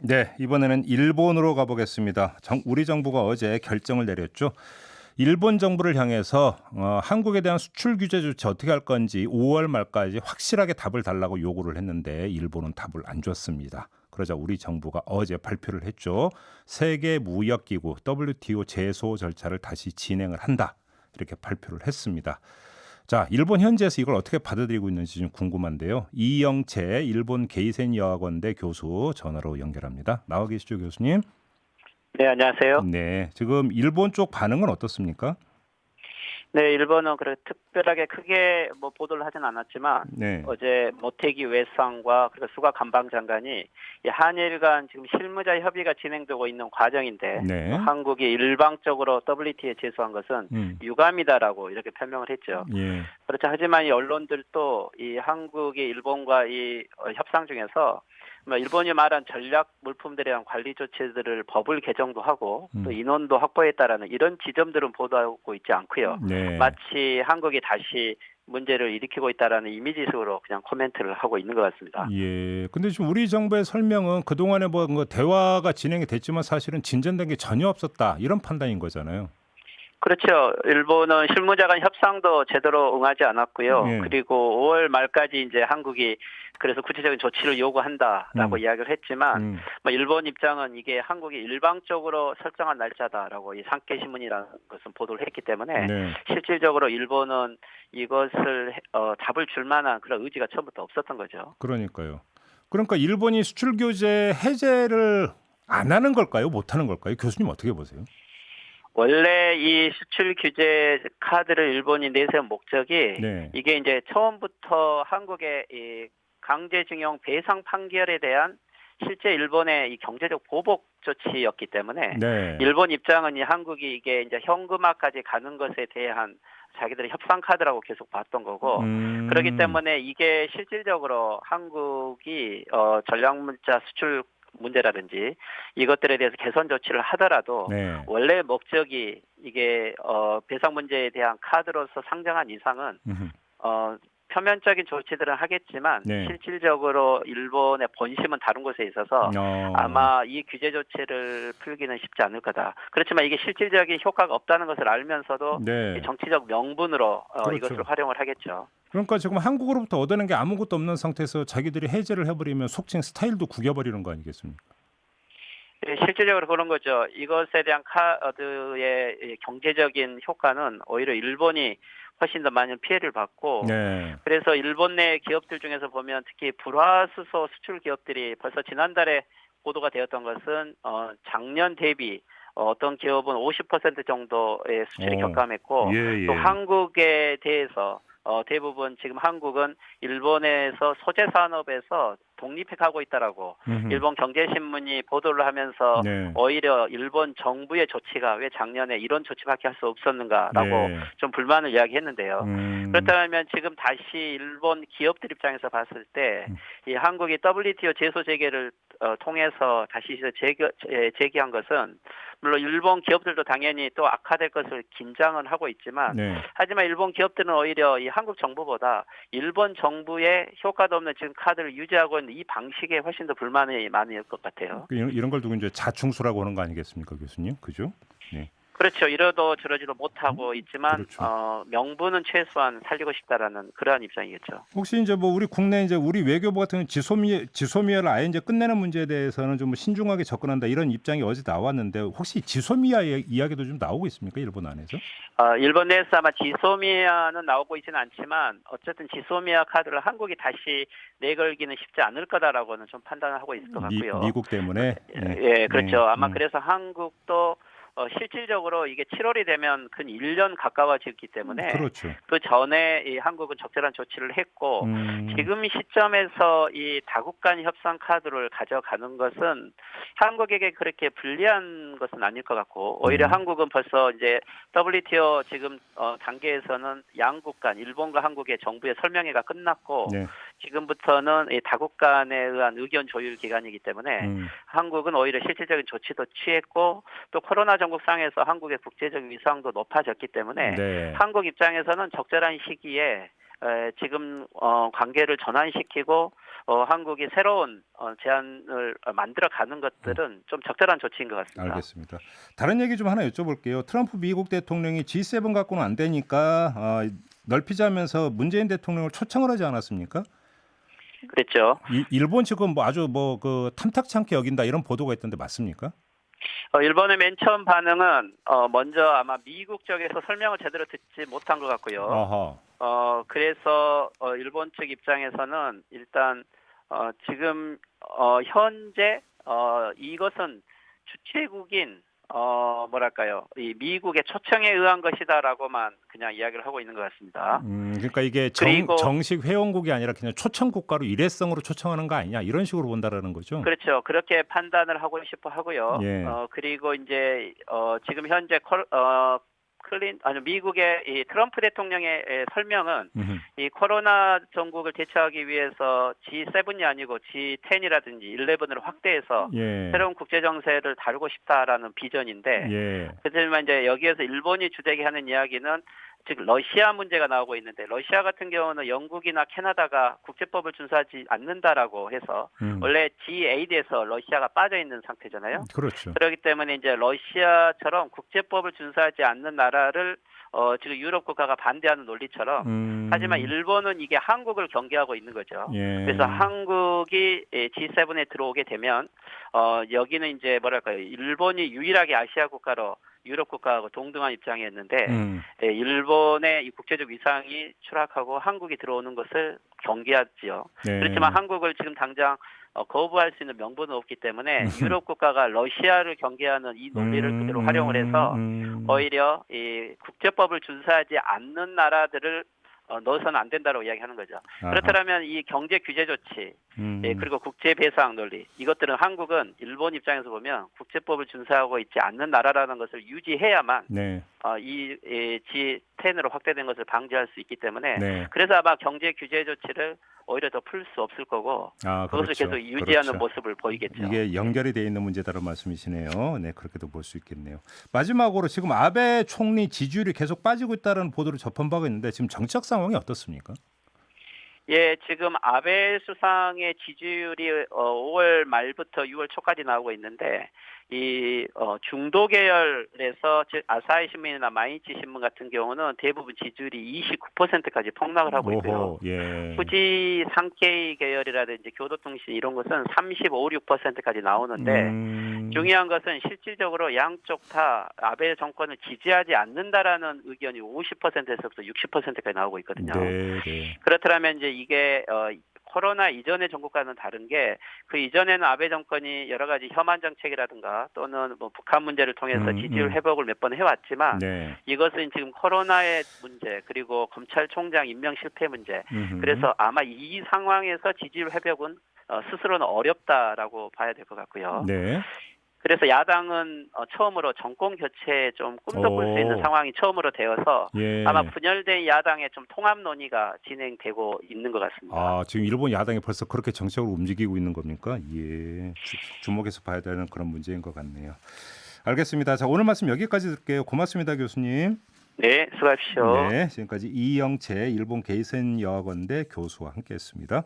네, 이번에는 일본으로 가보겠습니다. 우리 정부가 어제 결정을 내렸죠. 일본 정부를 향해서 한국에 대한 수출 규제 조치 어떻게 할 건지 5월 말까지 확실하게 답을 달라고 요구를 했는데 일본은 답을 안 줬습니다. 그러자 우리 정부가 어제 발표를 했죠. 세계 무역기구 WTO 제소 절차를 다시 진행을 한다. 이렇게 발표를 했습니다. 자, 일본 현지에서 이걸 어떻게 받아들이고 있는지 좀 궁금한데요. 이영채 일본 게이센 여학원대 교수 전화로 연결합니다. 나와 계시죠, 교수님? 네, 안녕하세요. 네, 지금 일본 쪽 반응은 어떻습니까? 네, 일본은 그래 특별하게 크게 뭐 보도를 하진 않았지만 네, 어제 모테기 외상과 그리고 수가 관방장관이 이 한일 간 지금 실무자 협의가 진행되고 있는 과정인데 네, 한국이 일방적으로 WTO에 제소한 것은 음, 유감이다라고 이렇게 표명을 했죠. 예, 그렇죠. 하지만 이 언론들도 이 한국이 일본과 이 협상 중에서 뭐 일본이 말한 전략 물품들에 대한 관리 조치들을 법을 개정도 하고 또 음, 인원도 확보했다라는 이런 지점들은 보도하고 있지 않고요. 네, 마치 한국이 다시 문제를 일으키고 있다라는 이미지식으로 그냥 코멘트를 하고 있는 것 같습니다. 예. 근데 지금 우리 정부의 설명은 그동안에 뭐 대화가 진행이 됐지만 사실은 진전된 게 전혀 없었다. 이런 판단인 거잖아요. 그렇죠. 일본은 실무자 간 협상도 제대로 응하지 않았고요. 예, 그리고 5월 말까지 이제 한국이 그래서 구체적인 조치를 요구한다라고 음, 이야기를 했지만, 음, 뭐 일본 입장은 이게 한국이 일방적으로 설정한 날짜다라고 이 산케 신문이라는 것은 보도를 했기 때문에 네, 실질적으로 일본은 이것을 답을 줄 만한 그런 의지가 처음부터 없었던 거죠. 그러니까요. 그러니까 일본이 수출 규제 해제를 안 하는 걸까요? 못 하는 걸까요? 교수님 어떻게 보세요? 원래 이 수출 규제 카드를 일본이 내세운 목적이 네, 이게 이제 처음부터 한국의 이 강제징용 배상 판결에 대한 실제 일본의 이 경제적 보복 조치였기 때문에 네, 일본 입장은 이 한국이 이게 이제 현금화까지 가는 것에 대한 자기들의 협상 카드라고 계속 봤던 거고 그렇기 음, 때문에 이게 실질적으로 한국이 전략물자 수출 문제라든지 이것들에 대해서 개선 조치를 하더라도 네, 원래 목적이 이게 배상 문제에 대한 카드로서 상정한 이상은 음, 어 표면적인 조치들은 하겠지만 네, 실질적으로 일본의 본심은 다른 곳에 있어서 어, 아마 이 규제 조치를 풀기는 쉽지 않을 거다. 그렇지만 이게 실질적인 효과가 없다는 것을 알면서도 이 네, 정치적 명분으로 이것을 그렇죠. 활용을 하겠죠. 그러니까 지금 한국으로부터 얻어낸 게 아무것도 없는 상태에서 자기들이 해제를 해버리면 속칭 스타일도 구겨버리는 거 아니겠습니까? 예, 실질적으로 그런 거죠. 이것에 대한 카드의 경제적인 효과는 오히려 일본이 훨씬 더 많은 피해를 받고 네, 그래서 일본 내 기업들 중에서 보면 특히 불화수소 수출 기업들이 벌써 지난달에 보도가 되었던 것은 작년 대비 어떤 기업은 50% 정도의 수출이 어, 예, 격감했고 또 예, 한국에 대해서 대부분 지금 한국은 일본에서 소재 산업에서 독립해가고 있다라고 음, 일본 경제신문이 보도를 하면서 네, 오히려 일본 정부의 조치가 왜 작년에 이런 조치밖에 할 수 없었는가라고 네, 좀 불만을 이야기했는데요. 음, 그렇다면 지금 다시 일본 기업들 입장에서 봤을 때 음, 이 한국이 WTO 제소 재개를 통해서 다시 제기한 것은 물론 일본 기업들도 당연히 또 악화될 것을 긴장은 하고 있지만 네. 하지만 일본 기업들은 오히려 이 한국 정부보다 일본 정부의 효과도 없는 지금 카드를 유지하고 있는 이 방식에 훨씬 더 불만이 많을 것 같아요. 이런 걸 두고 이제 자충수라고 하는 거 아니겠습니까, 교수님? 그죠? 네, 그렇죠. 이러도 저러지도 못하고 있지만 그렇죠. 명분은 최소한 살리고 싶다라는 그러한 입장이겠죠. 혹시 이제 뭐 우리 국내 이제 우리 외교부 같은 경우는 지소미아를 아예 이제 끝내는 문제에 대해서는 좀 신중하게 접근한다 이런 입장이 어제 나왔는데 혹시 지소미아 이야기도 좀 나오고 있습니까, 일본 안에서? 일본 내에서 아마 지소미아는 나오고 있지는 않지만 어쨌든 지소미아 카드를 한국이 다시 내걸기는 쉽지 않을 거다라고는 좀 판단을 하고 있을 것 같고요. 미국 때문에. 네, 예, 네, 그렇죠. 아마 그래서 한국도 실질적으로 이게 7월이 되면 근 1년 가까워졌기 때문에 그렇죠. 그 전에 이 한국은 적절한 조치를 했고 음, 지금 시점에서 이 다국 간 협상 카드를 가져가는 것은 한국에게 그렇게 불리한 것은 아닐 것 같고 오히려 네, 한국은 벌써 이제 WTO 지금 단계에서는 양국 간 일본과 한국의 정부의 설명회가 끝났고 네, 지금부터는 이 다국 간에 의한 의견 조율 기간이기 때문에 음, 한국은 오히려 실질적인 조치도 취했고 또 코로나 전국상에서 한국의 국제적 위상도 높아졌기 때문에 네, 한국 입장에서는 적절한 시기에 지금 관계를 전환시키고 한국이 새로운 제안을 만들어가는 것들은 좀 적절한 조치인 것 같습니다. 알겠습니다. 다른 얘기 좀 하나 여쭤볼게요. 트럼프 미국 대통령이 G7 갖고는 안 되니까 넓히자면서 문재인 대통령을 초청을 하지 않았습니까? 그랬죠. 일본 측은 뭐 아주 그 탐탁치 않게 여긴다 이런 보도가 있던데 맞습니까? 일본의 맨 처음 반응은 먼저 아마 미국 쪽에서 설명을 제대로 듣지 못한 것 같고요. 아하. 그래서 일본 측 입장에서는 일단 지금 현재 이것은 주최국인 뭐랄까요, 이 미국의 초청에 의한 것이다라고만 그냥 이야기를 하고 있는 것 같습니다. 그러니까 이게 그리고 정식 회원국이 아니라 그냥 초청 국가로 일회성으로 초청하는 거 아니냐 이런 식으로 본다라는 거죠. 그렇죠. 그렇게 판단을 하고 싶어 하고요. 예. 그리고 이제 지금 현재 미국의 이 트럼프 대통령의 설명은 이 코로나 전국을 대처하기 위해서 G7이 아니고 G10이라든지 11으로 확대해서 예. 새로운 국제 정세를 다루고 싶다라는 비전인데, 예. 그렇지만 이제 여기에서 일본이 주되게 하는 이야기는 즉 러시아 문제가 나오고 있는데, 러시아 같은 경우는 영국이나 캐나다가 국제법을 준수하지 않는다라고 해서 원래 G8에서 러시아가 빠져 있는 상태잖아요. 그렇죠. 그렇기 때문에 이제 러시아처럼 국제법을 준수하지 않는 나라를 지금 유럽 국가가 반대하는 논리처럼, 하지만 일본은 이게 한국을 경계하고 있는 거죠. 예. 그래서 한국이 G7에 들어오게 되면 여기는 이제 뭐랄까요, 일본이 유일하게 아시아 국가로 유럽 국가하고 동등한 입장이었는데 일본의 이 국제적 위상이 추락하고 한국이 들어오는 것을 경계하지요. 네. 그렇지만 한국을 지금 당장 거부할 수 있는 명분은 없기 때문에 유럽 국가가 러시아를 경계하는 이 논리를 그대로 활용을 해서 오히려 이 국제법을 준수하지 않는 나라들을 넣어서는 안 된다고 이야기하는 거죠. 아하. 그렇다면 이 경제 규제 조치, 그리고 국제 배상 논리, 이것들은 한국은 일본 입장에서 보면 국제법을 준수하고 있지 않는 나라라는 것을 유지해야만 네. 이 G10으로 확대된 것을 방지할 수 있기 때문에, 네. 그래서 아마 경제 규제 조치를 오히려 더 풀 수 없을 거고 그것을 그렇죠. 계속 유지하는 그렇죠. 모습을 보이겠죠. 이게 연결이 돼 있는 문제다라는 말씀이시네요. 네, 그렇게도 볼 수 있겠네요. 마지막으로 지금 아베 총리 지지율이 계속 빠지고 있다는 보도를 접한 바가 있는데 지금 정치적 상황이 어떻습니까? 예, 지금 아베 수상의 지지율이 5월 말부터 6월 초까지 나오고 있는데, 이 중도 계열에서 즉 아사히 신문이나 마이니치 신문 같은 경우는 대부분 지지율이 29%까지 폭락을 하고 있고요. 오호, 예. 후지 상케이 계열이라든지 교도통신 이런 것은 35, 6%까지 나오는데, 중요한 것은 실질적으로 양쪽 다 아베 정권을 지지하지 않는다라는 의견이 50%에서부터 60%까지 나오고 있거든요. 네, 네. 그렇다면 이제 이게 코로나 이전의 정국과는 다른 게, 그 이전에는 아베 정권이 여러 가지 혐한 정책이라든가 또는 뭐 북한 문제를 통해서 지지율 회복을 몇 번 해왔지만, 네. 이것은 지금 코로나의 문제, 그리고 검찰총장 임명 실패 문제, 그래서 아마 이 상황에서 지지율 회복은 스스로는 어렵다라고 봐야 될 것 같고요. 네. 그래서 야당은 처음으로 정권 교체에 좀 꿈도 꿀 수 있는 상황이 처음으로 되어서 예. 아마 분열된 야당의 좀 통합 논의가 진행되고 있는 것 같습니다. 지금 일본 야당이 벌써 그렇게 정책으로 움직이고 있는 겁니까? 예. 주목해서 봐야 되는 그런 문제인 것 같네요. 알겠습니다. 자, 오늘 말씀 여기까지 듣게요. 고맙습니다, 교수님. 네, 수고하십시오. 네, 지금까지 이영채 일본 게이센 여학원대 교수와 함께했습니다.